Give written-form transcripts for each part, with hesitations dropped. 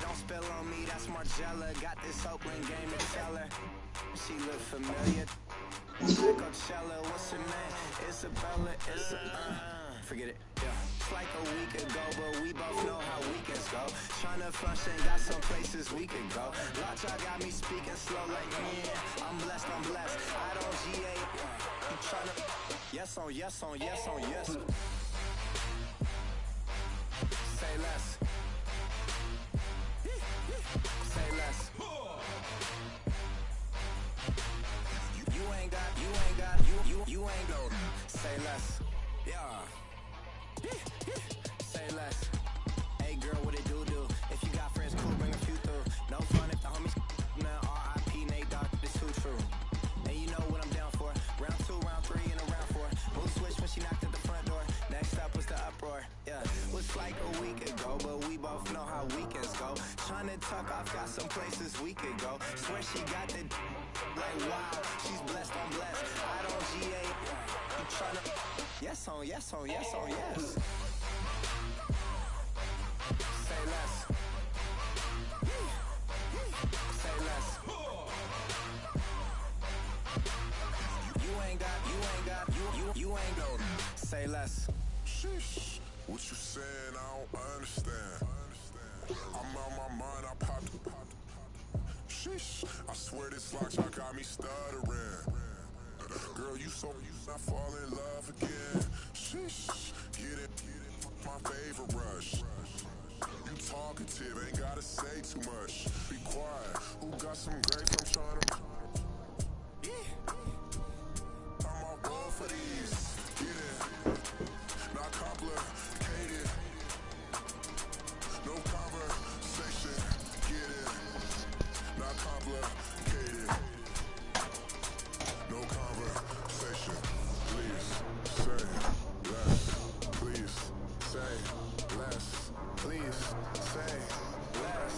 Don't spill on me, that's Margella. Got this Oakland game to tell her. She look familiar. Coachella, what's her name? Isabella, forget it, yeah. It's like a week ago, but we both know how weekends go. Tryna function, got some places we could go. Lot y'all got me speaking slow like, yeah, I'm blessed. I don't GA, you tryna, yes on yes. Say less. Say less. You ain't go. Say less. Yeah. Say less. Hey girl, what it do? If you got friends, cool, bring a few through. No fun if the homies now R.I.P. Nate Dogg, this too true. And you know what I'm down for. Round 2, round 3, and a round 4. Mood switch when she knocked at the front door. Next up was the uproar. Yeah, was like a week ago, but we both know how weekends go. Tryna tuck off, got some places we could go. Swear she got the like wow, she's blessed, I'm blessed. I don't GA, you tryna yes on yes. Say less. Say less. You ain't got, you ain't go. Say less. Sheesh, what you saying? I don't understand. I'm on my mind, I popped. Sheesh, I swear this lock y'all got me stuttering. Girl, you I fall in love again. Sheesh, get it, my favorite rush. You talkative, ain't gotta say too much. Be quiet, who got some grapes? I'm tryna. I'm all going for these. Get it, not complicated. No conversation. Get it, not complicated. No conversation. Please say less. Please say less. Please say less.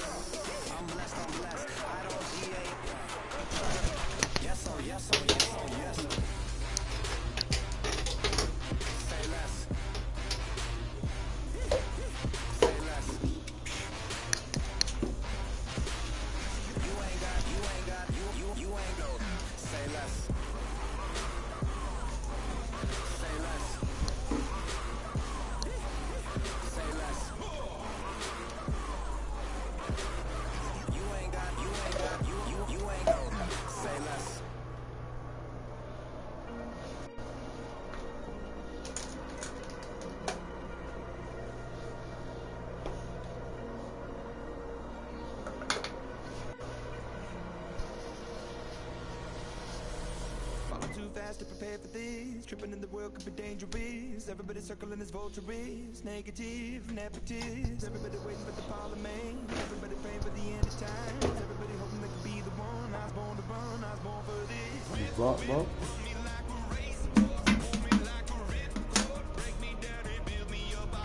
I'm blessed. I don't GA. Yes on yes. Say less. Say less. You ain't got, you ain't go. Say less. Say less. Say less. You ain't got, you ain't go. Say less. Too fast to prepare for this. Tripping in the world could be dangerous. Everybody circling as vultures. Negative, nepotist. Everybody waiting for the parliament. Everybody praying for the end of times. Everybody hoping they could be the one. I was born to run, I was born for this. Block, bro.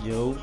Yo.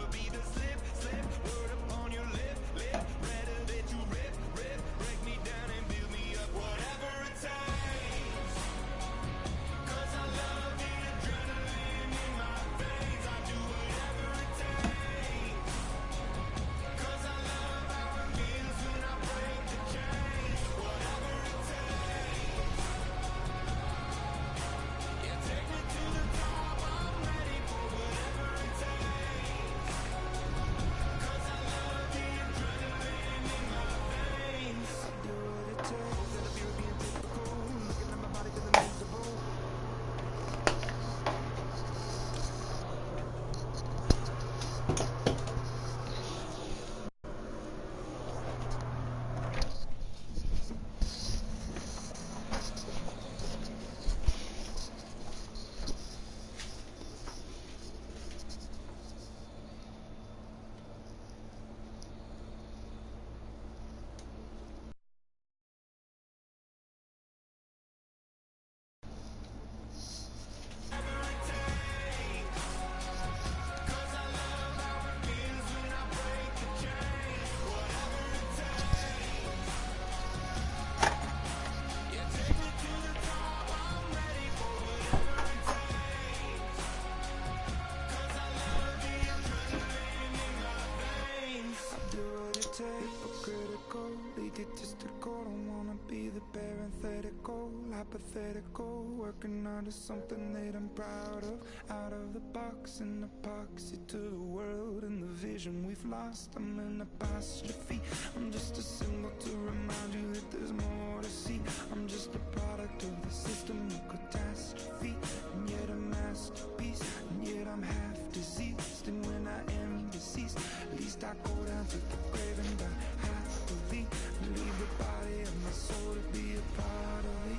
take, hypocritical, egotistical. Don't wanna be the parenthetical, hypothetical, working under something that I'm proud of. Out of the box, an epoxy to the world and the vision we've lost. I'm an apostrophe. I'm just a symbol to remind you that there's more to see. I'm just a product of the system of catastrophe, and yet a masterpiece, and yet I'm half diseased. And when I am deceased, at least I go down to the grave and die happily, and leave the body of my soul to be a part of me.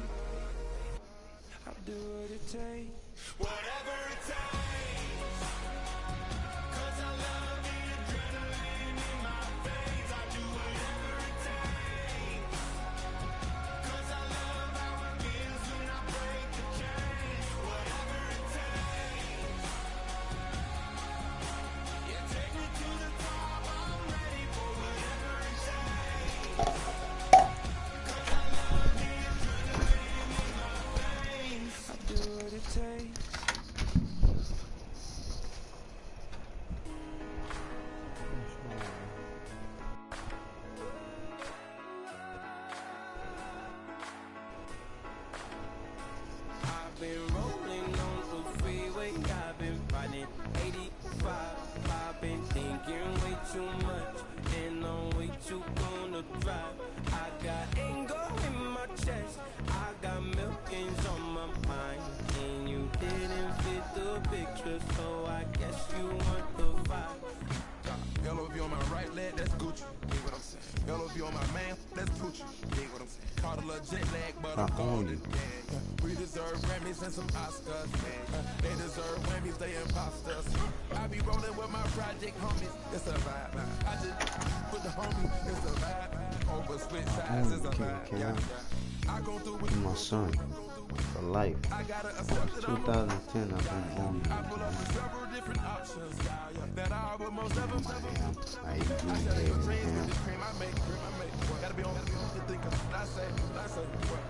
I'll do what it takes, whatever it takes, 'cause I love the adrenaline in my veins. I do whatever it takes, 'cause I love how it feels when I break the chains. Whatever it takes, yeah, take me to the top. I'm ready for whatever it takes, 'cause I love the adrenaline in my veins. I do what it takes. I've been rolling on the freeway, I've been riding 85. I've been thinking way too much, and I'm way too gonna drive. I got anger in my chest, I got millions on my mind, and you didn't fit the picture, so I guess you want the vibe. Yellow if you on my right leg, that's Gucci. Dig what I'm saying. Yellow if you on my man, that's Gucci. Dig what I'm saying. Caught a little jet lag, but I'm golden. Yeah. We deserve Grammys and some Oscars. They deserve Whammies, they imposters. I be rolling with my project homies. It's a vibe. I just put the homie. It's a vibe. Over switch sides is a vibe. Yeah. I go through with My son, for life. I gotta accept it. 2010, I've been on I pull up with several different options. That I would most never. I eat I share your dreams with this cream I make. Gotta be on the thinker. I say, what?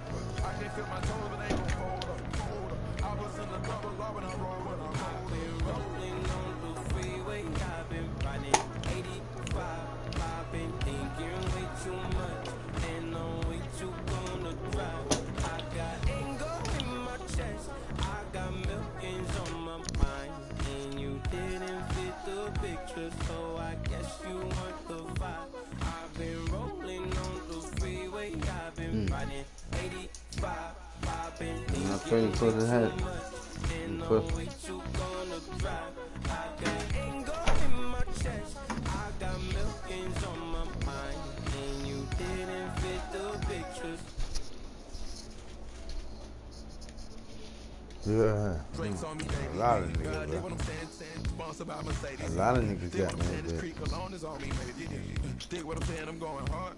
I can't feel my toes, but they ain't gon' fold up. I was in the double law when I rolled. I've been rolling on the freeway, I've been riding 85. I've been thinking way too much, and I'm way too gonna drive. I got anger in my chest, I got millions on my mind, and you didn't fit the picture, so I guess you want the vibe. I've been rolling on the freeway, I've been riding 85. I've been thinking way too much, and I'm way too gonna drive. I got anger in my chest, I got millions on my mind, and you didn't fit the pictures. Yeah, Drinks on me, a lot of niggas, dig bro. what I'm saying, sponsored by Mercedes. A lot of niggas Dig got what I'm that saying, this bitch. creek alone is on me, baby. Dig what I'm saying, I'm going hard.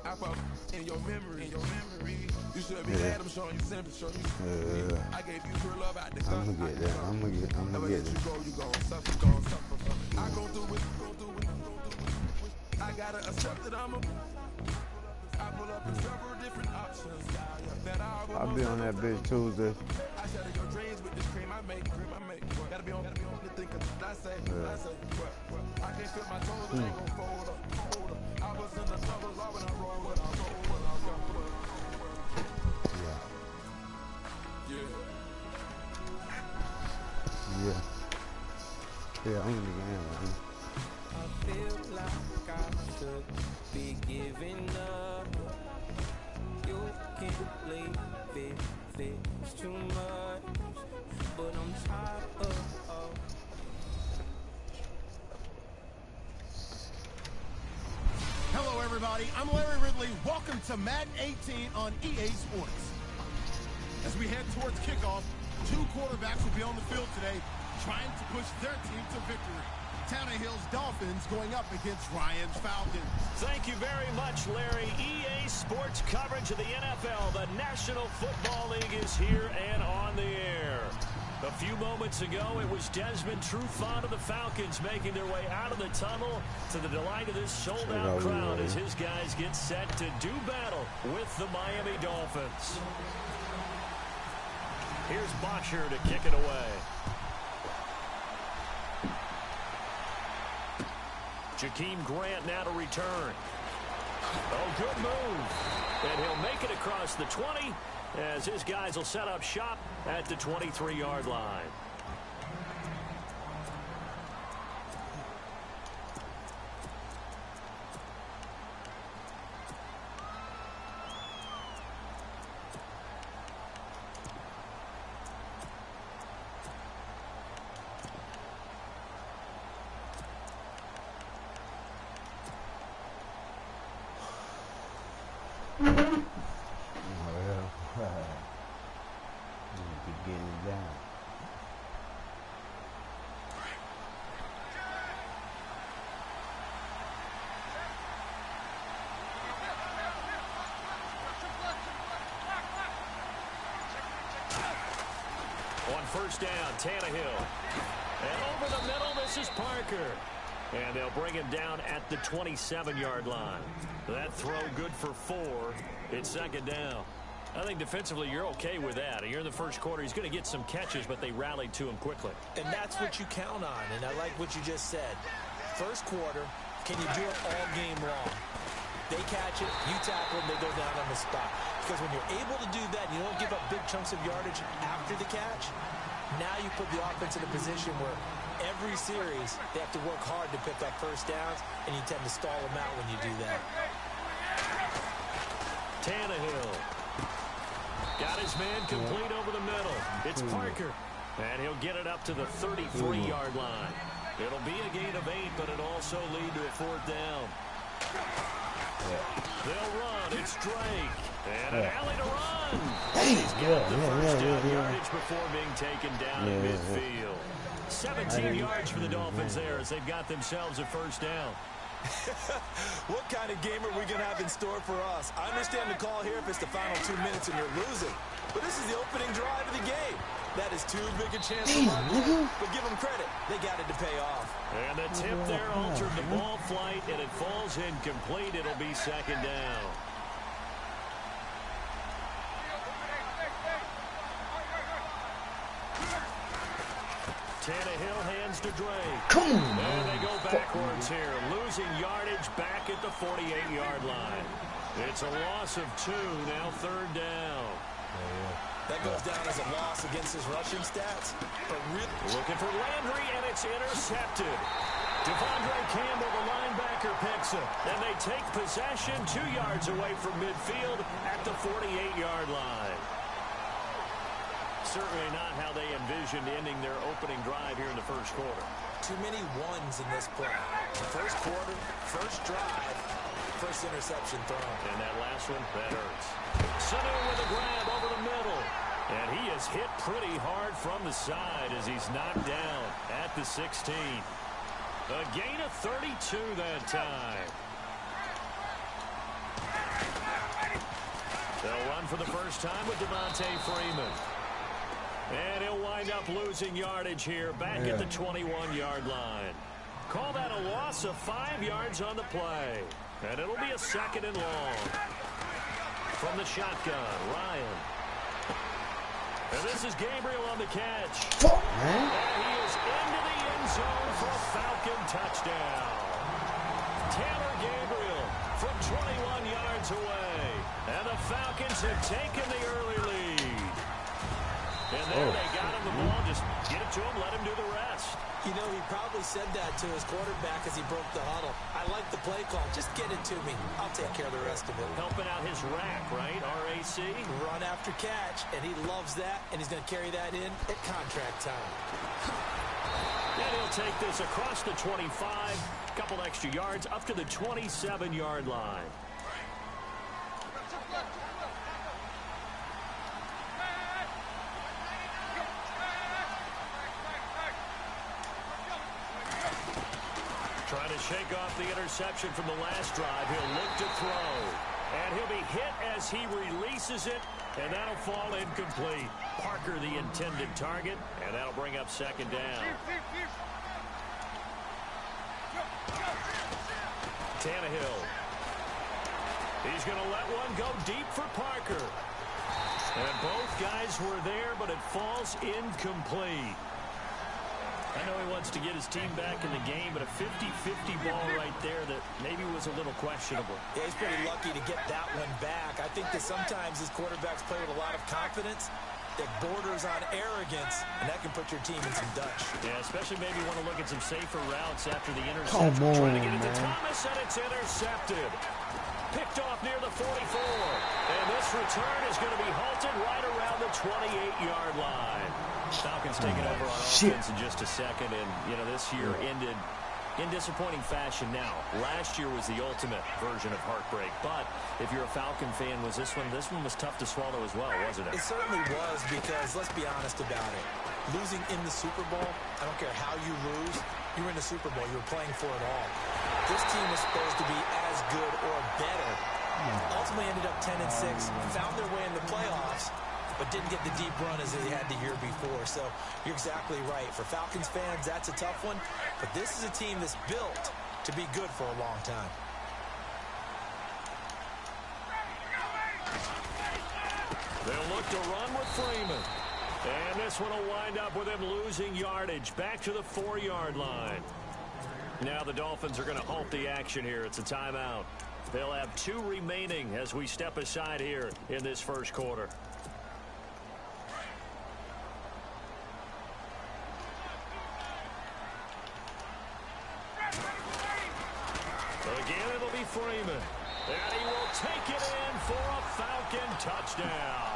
I pop in your memory. You should be glad I'm showing you sympathy. I gave you true love out the gun. I'ma get that. I'ma get Never that. let you go, you gon' suffer from it. I go through it. I gotta accept that I'm a. I pull up in several different options. That I'll be on that bitch Tuesday. I shatter your dreams with this cream I make. Gotta be on the thinker. I say, what? I can't feel my toes, but they gon' fold up. I was in the double law when I roll. Yeah, I'm gonna get in. I feel like I should be giving up. You can't leave it's too much, but I'm tired of. Hello, everybody. I'm Larry Ridley. Welcome to Madden 18 on EA Sports. As we head towards kickoff, two quarterbacks will be on the field today trying to push their team to victory. Tannehill's Dolphins going up against Ryan's Falcons. Thank you very much, Larry. EA Sports coverage of the NFL. The National Football League is here and on the air. A few moments ago, it was Desmond Trufant of the Falcons making their way out of the tunnel to the delight of this sold-out crowd as his guys get set to do battle with the Miami Dolphins. Here's Bocher to kick it away. Jakeem Grant now to return. Oh, good move. And he'll make it across the 20 as his guys will set up shop at the 23-yard line. On first down, Tannehill. And over the middle, this is Parker. And they'll bring him down at the 27-yard line. That throw good for 4. It's second down. I think defensively you're okay with that. You're in the first quarter. He's going to get some catches, but they rallied to him quickly. And that's what you count on. And I like what you just said. First quarter, can you do it all game long? They catch it, you tackle them, they go down on the spot. Because when you're able to do that, you don't give up big chunks of yardage after the catch. Now you put the offense in a position where every series they have to work hard to pick up first downs, and you tend to stall them out when you do that. Tannehill got his man complete over the middle. It's Parker, and he'll get it up to the 33-yard line. It'll be a gain of 8, but it'll also lead to a 4th down. They'll run. It's Drake. And an alley to run. He's got the first down yardage before being taken down at midfield. 17 yards for the Dolphins there as they've got themselves a first down. What kind of game are we going to have in store for us? I understand the call here if it's the final 2 minutes and you're losing. But this is the opening drive of the game. That is too big a chance to run. But give them credit. They got it to pay off. And the tip there altered the ball flight, and it falls incomplete. It'll be second down. Tannehill hands to Drake. And they go backwards here. Losing yardage back at the 48-yard line. It's a loss of 2, now 3rd down. That goes down as a loss against his rushing stats. But looking for Landry, and it's intercepted. Devondre Campbell, the linebacker, picks it. And they take possession 2 yards away from midfield at the 48-yard line. Certainly not how they envisioned ending their opening drive here in the first quarter. Too many ones in this play. First quarter, first drive, first interception thrown. And that last one, that hurts. Sanu with a grab over the middle. And he is hit pretty hard from the side as he's knocked down at the 16. A gain of 32 that time. They'll run for the first time with Devontae Freeman. And he'll wind up losing yardage here back at the 21-yard line. Call that a loss of 5 yards on the play. And it'll be a 2nd and long. From the shotgun, Ryan. And this is Gabriel on the catch. And he is into the end zone for a Falcon touchdown. Taylor Gabriel from 21 yards away. And the Falcons have taken the early lead. And there they got him the ball. Just get it to him, let him do the rest. You know, he probably said that to his quarterback as he broke the huddle. I like the play call. Just get it to me. I'll take care of the rest of it. Helping out his rack, right? RAC. Run after catch, and he loves that, and he's going to carry that in at contract time. And he'll take this across the 25. A couple extra yards up to the 27-yard line. Trying to shake off the interception from the last drive. He'll look to throw. And he'll be hit as he releases it. And that'll fall incomplete. Parker, the intended target. And that'll bring up 2nd down. Tannehill. He's going to let one go deep for Parker. And both guys were there, but it falls incomplete. I know he wants to get his team back in the game, but a 50-50 ball right there that maybe was a little questionable. Yeah, he's pretty lucky to get that one back. I think that sometimes his quarterbacks play with a lot of confidence that borders on arrogance, and that can put your team in some Dutch. Yeah, especially maybe want to look at some safer routes after the interception. Come on, trying to get it to man. Thomas, and it's intercepted. Picked off near the 44. And this return is going to be halted right around the 28-yard line. Falcons taking over on offense in just a second, and, you know, this year ended in disappointing fashion. Now, last year was the ultimate version of heartbreak, but if you're a Falcon fan, this one was tough to swallow as well, wasn't it? It certainly was, because let's be honest about it. Losing in the Super Bowl, I don't care how you lose, you were in the Super Bowl, you were playing for it all. This team was supposed to be as good or better. Ultimately ended up 10-6, found their way in the playoffs, but didn't get the deep run as they had the year before. So you're exactly right. For Falcons fans, that's a tough one. But this is a team that's built to be good for a long time. They'll look to run with Freeman. And this one will wind up with him losing yardage back to the 4-yard line. Now the Dolphins are going to halt the action here. It's a timeout. They'll have 2 remaining as we step aside here in this first quarter. Again, it'll be Freeman. And he will take it in for a Falcon touchdown.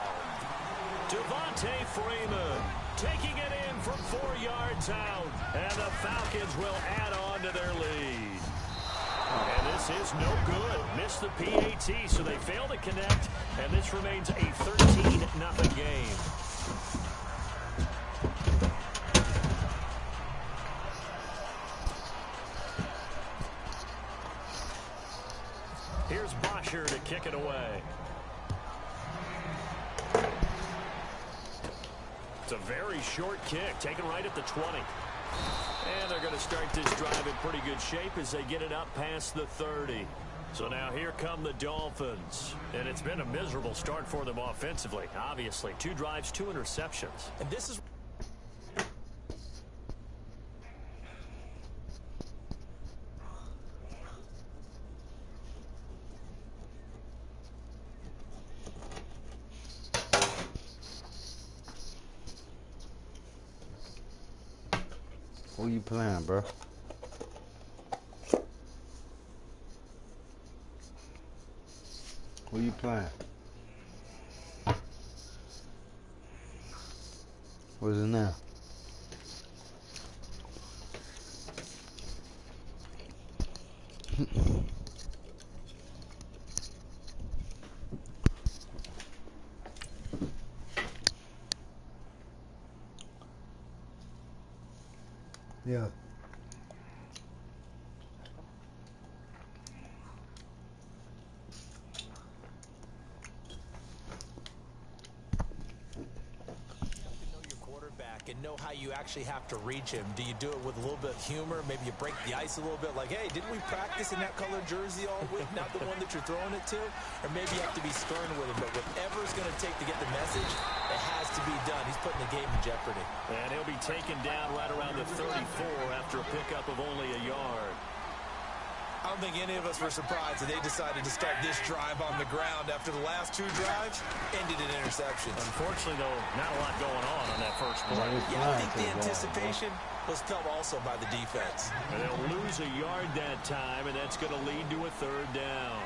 Devontae Freeman taking it in from 4 yards out. And the Falcons will add on to their lead. And this is no good. Missed the PAT, so they fail to connect. And this remains a 13-0 game. Here's Bosher to kick it away. It's a very short kick, taken right at the 20. And they're going to start this drive in pretty good shape as they get it up past the 30. So now here come the Dolphins. And it's been a miserable start for them offensively, obviously. 2 drives, 2 interceptions. And this is... Who you playing, bro? Who you playing? What's his name? Yeah. And know how you actually have to reach him. Do you do it with a little bit of humor? Maybe you break the ice a little bit, like, hey, didn't we practice in that color jersey all week, not the one that you're throwing it to? Or maybe you have to be stern with him, but whatever it's going to take to get the message, it has to be done. He's putting the game in jeopardy. And he'll be taken down right around the 34 after a pickup of only a yard. I don't think any of us were surprised that they decided to start this drive on the ground after the last 2 drives ended in interceptions. Unfortunately, though, not a lot going on that first play. Yeah, I think the anticipation was felt also by the defense. And they'll lose a yard that time, and that's going to lead to a 3rd down.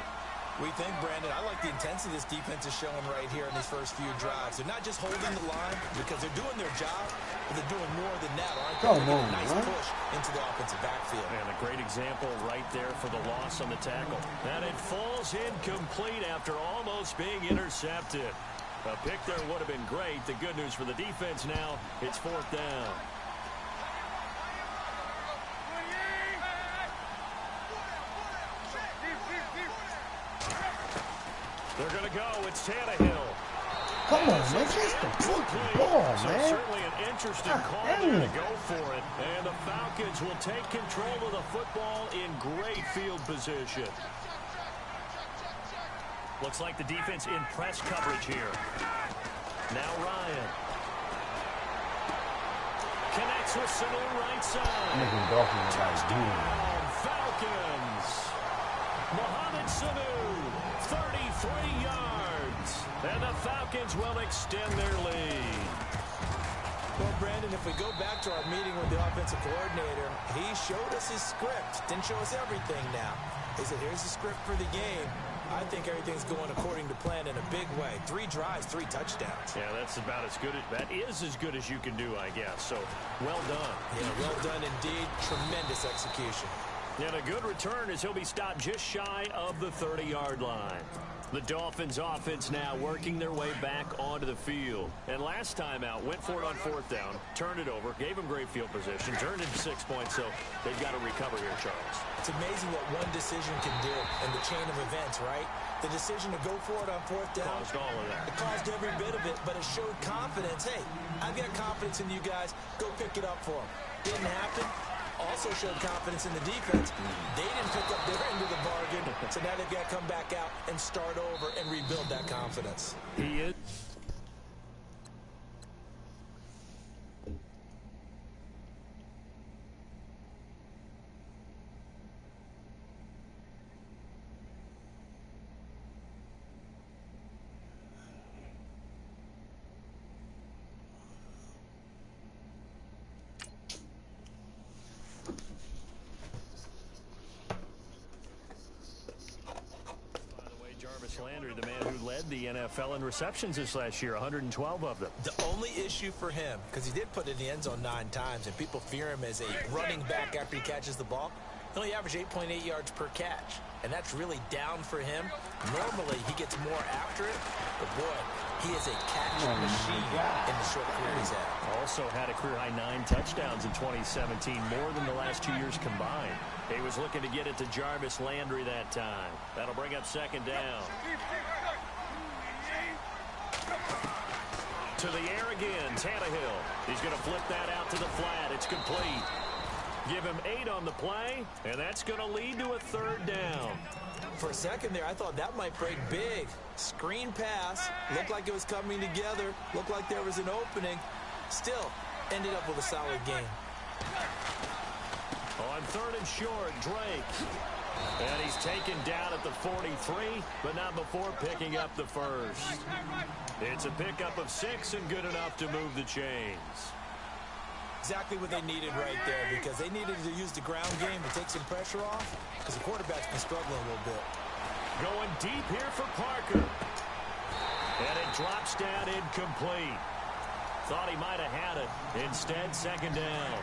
We think, Brandon, I like the intensity this defense is showing right here in these first few drives. They're not just holding the line because they're doing their job, but they're doing more than that, aren't they? Come on, a nice push into the offensive backfield. And a great example right there for the loss on the tackle. And it falls incomplete after almost being intercepted. A pick there would have been great. The good news for the defense now, it's 4th down. They're going to go. It's Tannehill. Come on, man. Just the fucking ball, So man. certainly an interesting call there to go for it. And the Falcons will take control of the football in great field position. Looks like the defense in press coverage here. Now Ryan. Connects with Sanu right side. Making Dolphins like Touchdown, Falcons. Mohamed Sanu, 33 yards. And the Falcons will extend their lead. Well, Brandon, if we go back to our meeting with the offensive coordinator, he showed us his script. Didn't show us everything now. He said, here's the script for the game. I think everything's going according to plan in a big way. 3 drives, 3 touchdowns. Yeah, that's about as good. That is as good as you can do, I guess. So, well done. Yeah, well done indeed. Tremendous execution. And a good return as he'll be stopped just shy of the 30-yard line. The Dolphins offense now working their way back onto the field. And last time out, went for it on 4th down, turned it over, gave them great field position, turned it to 6 points, so they've got to recover here, Charles. It's amazing what one decision can do in the chain of events, right? The decision to go for it on 4th down. Caused all of that. It caused every bit of it, but it showed confidence. Hey, I've got confidence in you guys. Go pick it up for them. Didn't happen. Also showed confidence in the defense. They didn't pick up their end of the bargain, so now they've got to come back out and start over and rebuild that confidence. He is. Landry, the man who led the NFL in receptions this last year, 112 of them. The only issue for him, because he did put it in the end zone 9 times, and people fear him as a running back after he catches the ball, he only averaged 8.8 yards per catch, and that's really down for him. Normally, he gets more after it, but boy, he is a catch machine in the short career he's had. Also had a career-high 9 touchdowns in 2017, more than the last 2 years combined. He was looking to get it to Jarvis Landry that time. That'll bring up 2nd down. To the air again, Tannehill. He's going to flip that out to the flat. It's complete. Give him 8 on the play, and that's going to lead to a 3rd down. For a second there, I thought that might break big. Screen pass. Looked like it was coming together. Looked like there was an opening. Still, ended up with a solid game. On 3rd and short, Drake. And he's taken down at the 43, but not before picking up the first. It's a pickup of 6 and good enough to move the chains. Exactly what they needed right there, because they needed to use the ground game to take some pressure off, because the quarterback's been struggling a little bit. Going deep here for Parker. And it drops down incomplete. Thought he might have had it. Instead, 2nd down.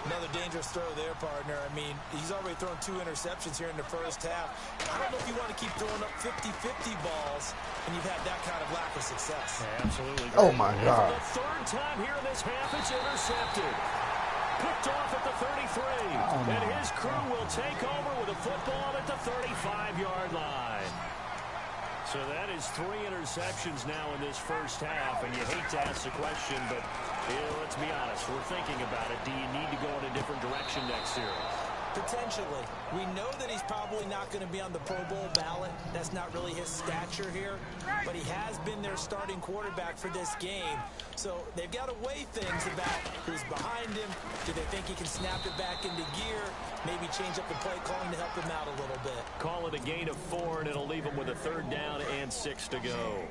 Another dangerous throw there, partner. I mean, he's already thrown 2 interceptions here in the first half. I don't know if you want to keep throwing up 50-50 balls when you've had that kind of lack of success. Yeah, absolutely. Oh, my God. For the 3rd time here in this half, it's intercepted. Picked off at the 33. And his crew will take over with a football at the 35-yard line. So that is 3 interceptions now in this first half, and you hate to ask the question, but let's be honest, we're thinking about it. Do you need to go in a different direction next series? Potentially. We know that he's probably not going to be on the Pro Bowl ballot. That's not really his stature here, but he has been their starting quarterback for this game. So they've got to weigh things about who's behind him. Do they think he can snap it back into gear? Maybe change up the play calling to help him out a little bit. Call it a gain of 4, and it'll leave him with a 3rd down and 6 to go.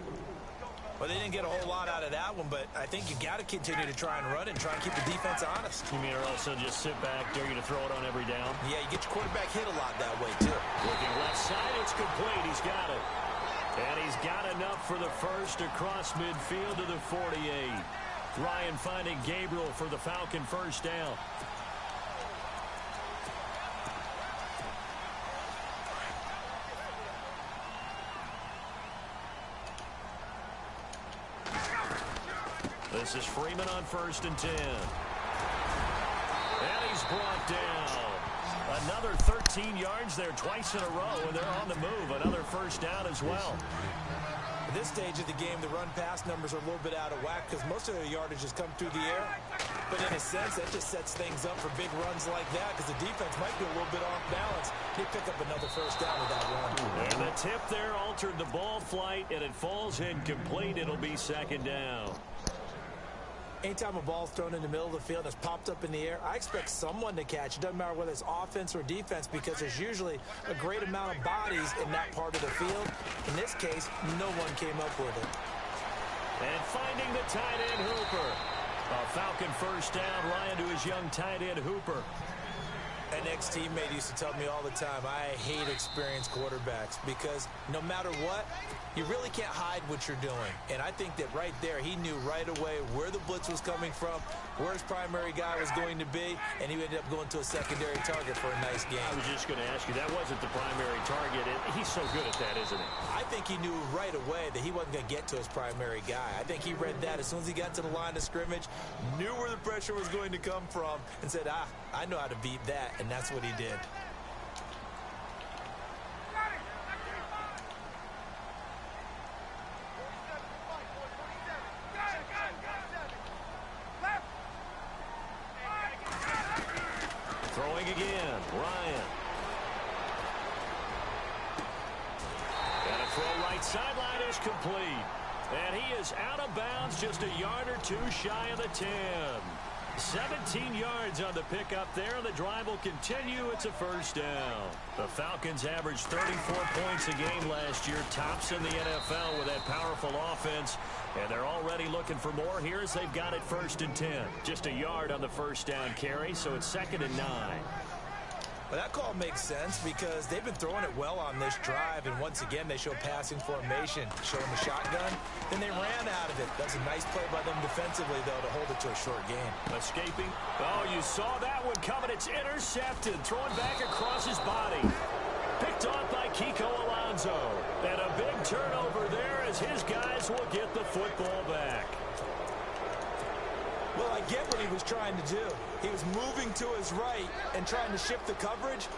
Well, they didn't get a whole lot out of that one, but I think you got to continue to try and run and try and keep the defense honest. You mean, or also just sit back, dare you to throw it on every down? Yeah, you get your quarterback hit a lot that way, too. Looking left side, it's complete. He's got it. And he's got enough for the first across midfield to the 48. Ryan finding Gabriel for the Falcon 1st down. This is Freeman on 1st and 10. And he's brought down. Another 13 yards there twice in a row, and they're on the move. Another 1st down as well. At this stage of the game, the run-pass numbers are a little bit out of whack because most of their yardage has come through the air. But in a sense, that just sets things up for big runs like that because the defense might be a little bit off balance. They pick up another 1st down with that run. And the tip there altered the ball flight, and it falls incomplete. It'll be 2nd down. Anytime a ball's thrown in the middle of the field and it's popped up in the air, I expect someone to catch it. Doesn't matter whether it's offense or defense, because there's usually a great amount of bodies in that part of the field. In this case, no one came up with it. And finding the tight end, Hooper. A Falcon first down. Ryan to his young tight end, Hooper. An ex-teammate used to tell me all the time, I hate experienced quarterbacks because no matter what, you really can't hide what you're doing. And I think that right there, he knew right away where the blitz was coming from, where his primary guy was going to be, and he ended up going to a secondary target for a nice game. I was just going to ask you, that wasn't the primary target. He's so good at that, isn't he? I think he knew right away that he wasn't going to get to his primary guy. I think he read that as soon as he got to the line of scrimmage, knew where the pressure was going to come from, and said, I know how to beat that, and that's what he did. Throwing again, Ryan. And a throw right sideline is complete. And he is out of bounds, just a yard or two shy of the 10. 17 yards on the pickup there. The drive will continue. It's a first down. The Falcons averaged 34 points a game last year. Tops in the NFL with that powerful offense. And they're already looking for more here as they've got it 1st and 10. Just a yard on the first down carry, so it's 2nd and 9. Well, that call makes sense because they've been throwing it well on this drive, and once again they show passing formation, showing the shotgun. Then they ran out of it. That's a nice play by them defensively, though, to hold it to a short gain. Escaping. Oh, you saw that one coming. It's intercepted. Throwing back across his body. Picked off by Kiko Alonso. And a big turnover there as his guys will get the football back. Well, I get what he was trying to do. He was moving to his right and trying to shift the coverage,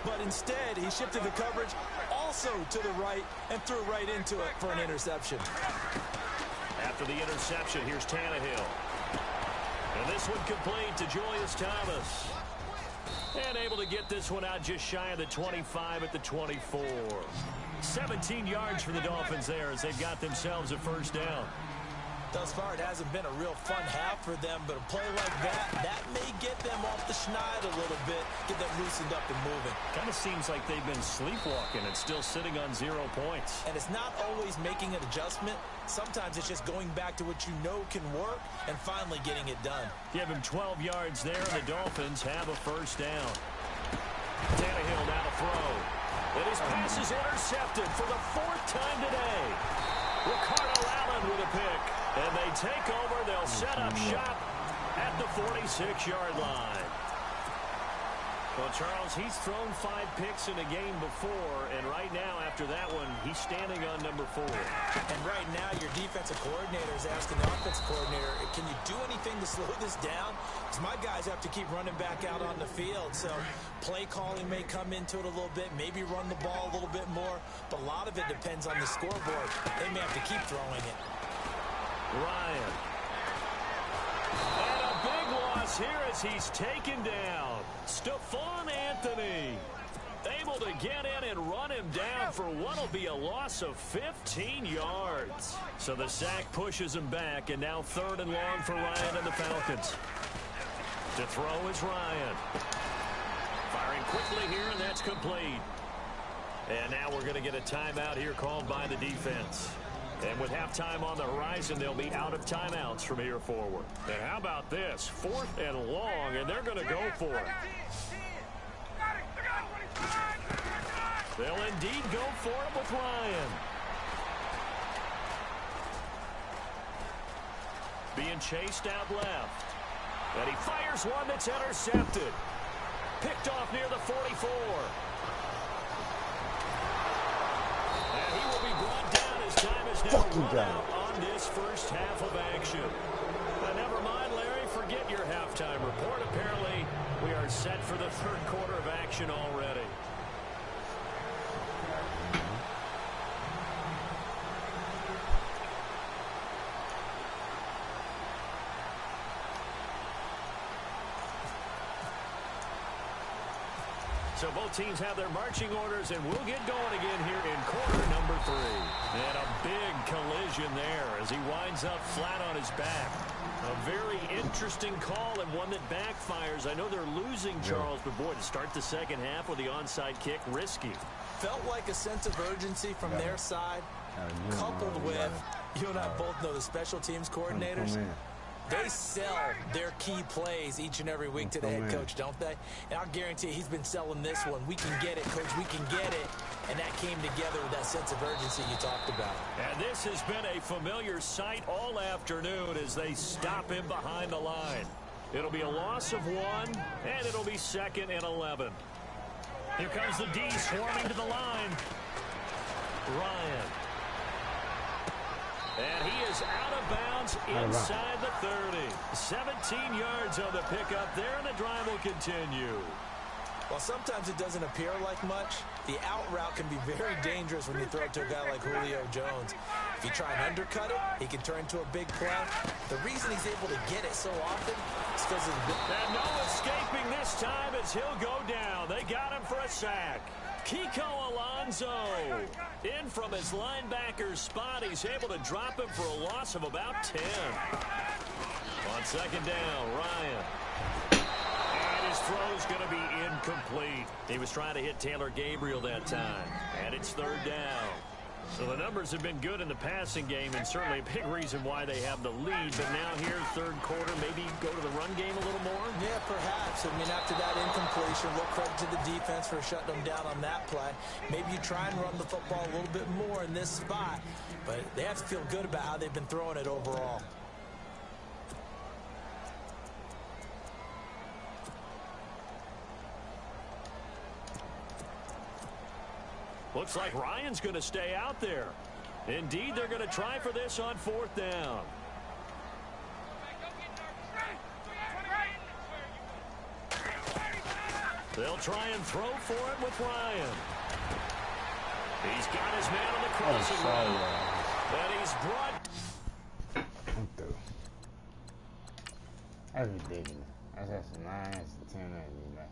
but instead he shifted the coverage also to the right and threw right into it for an interception. After the interception, here's Tannehill. And this one complete to Julius Thomas. And able to get this one out just shy of the 25 at the 24. 17 yards for the Dolphins there as they've got themselves a first down. Thus far, it hasn't been a real fun half for them, but a play like that may get them off the schneid a little bit, get them loosened up and moving. Kind of seems like they've been sleepwalking and still sitting on 0 points. And it's not always making an adjustment. Sometimes it's just going back to what you know can work and finally getting it done. Give him 12 yards there, and the Dolphins have a first down. Tannehill now to throw. And his pass is intercepted for the 4th time today. Ricardo Allen with a pick. And they take over. They'll set up shop at the 46-yard line. Well, Charles, he's thrown 5 picks in a game before, and right now, after that one, he's standing on number 4. And right now, your defensive coordinator is asking the offensive coordinator, can you do anything to slow this down? Because my guys have to keep running back out on the field, so play calling may come into it a little bit, maybe run the ball a little bit more, but a lot of it depends on the scoreboard. They may have to keep throwing it. Ryan. And a big loss here as he's taken down. Stephon Anthony able to get in and run him down for what will be a loss of 15 yards. So the sack pushes him back, and now 3rd and long for Ryan and the Falcons. To throw is Ryan. Firing quickly here, and that's complete. And now we're going to get a timeout here called by the defense. And with halftime on the horizon, they'll be out of timeouts from here forward. And how about this? 4th and long, and they're going to go for it. They'll indeed go for it with Ryan. Being chased out left. And he fires one that's intercepted. Picked off near the 44. And he will be brought down. Time is now run out on this first half of action. But never mind, Larry, forget your halftime report. Apparently, we are set for the 3rd quarter of action already. So both teams have their marching orders, and we'll get going again here in quarter number 3. And a big collision there as he winds up flat on his back. A very interesting call and one that backfires. I know they're losing, Charles, but boy, to start the second half with the onside kick, risky. Felt like a sense of urgency from their side, coupled with, you and I both know the special teams coordinators. They sell their key plays each and every week to the head coach, don't they? And I'll guarantee he's been selling this one. We can get it, coach. We can get it. And that came together with that sense of urgency you talked about. And this has been a familiar sight all afternoon as they stop him behind the line. It'll be a loss of 1, and it'll be 2nd and 11. Here comes the D swarming to the line. Ryan. And he is out of bounds inside the 30. 17 yards on the pickup there, and the drive will continue. While sometimes it doesn't appear like much, the out route can be very dangerous when you throw it to a guy like Julio Jones. If you try and undercut it, he can turn into a big play. The reason he's able to get it so often is because of the... And no escaping this time as he'll go down. They got him for a sack. Kiko Alonso in from his linebacker spot. He's able to drop him for a loss of about 10. On second down, Ryan. And his throw's going to be incomplete. He was trying to hit Taylor Gabriel that time. And it's 3rd down. So the numbers have been good in the passing game, and certainly a big reason why they have the lead. But now here, 3rd quarter, maybe go to the run game a little more? Yeah, perhaps. I mean, after that incompletion, we'll credit to the defense for shutting them down on that play. Maybe you try and run the football a little bit more in this spot. But they have to feel good about how they've been throwing it overall. Looks like Ryan's going to stay out there. Indeed, they're going to try for this on 4th down. They'll try and throw for it with Ryan. He's got his man on the crossing route. And he's brought... I'm through. That's ridiculous. That's a 9, that's a 10, that's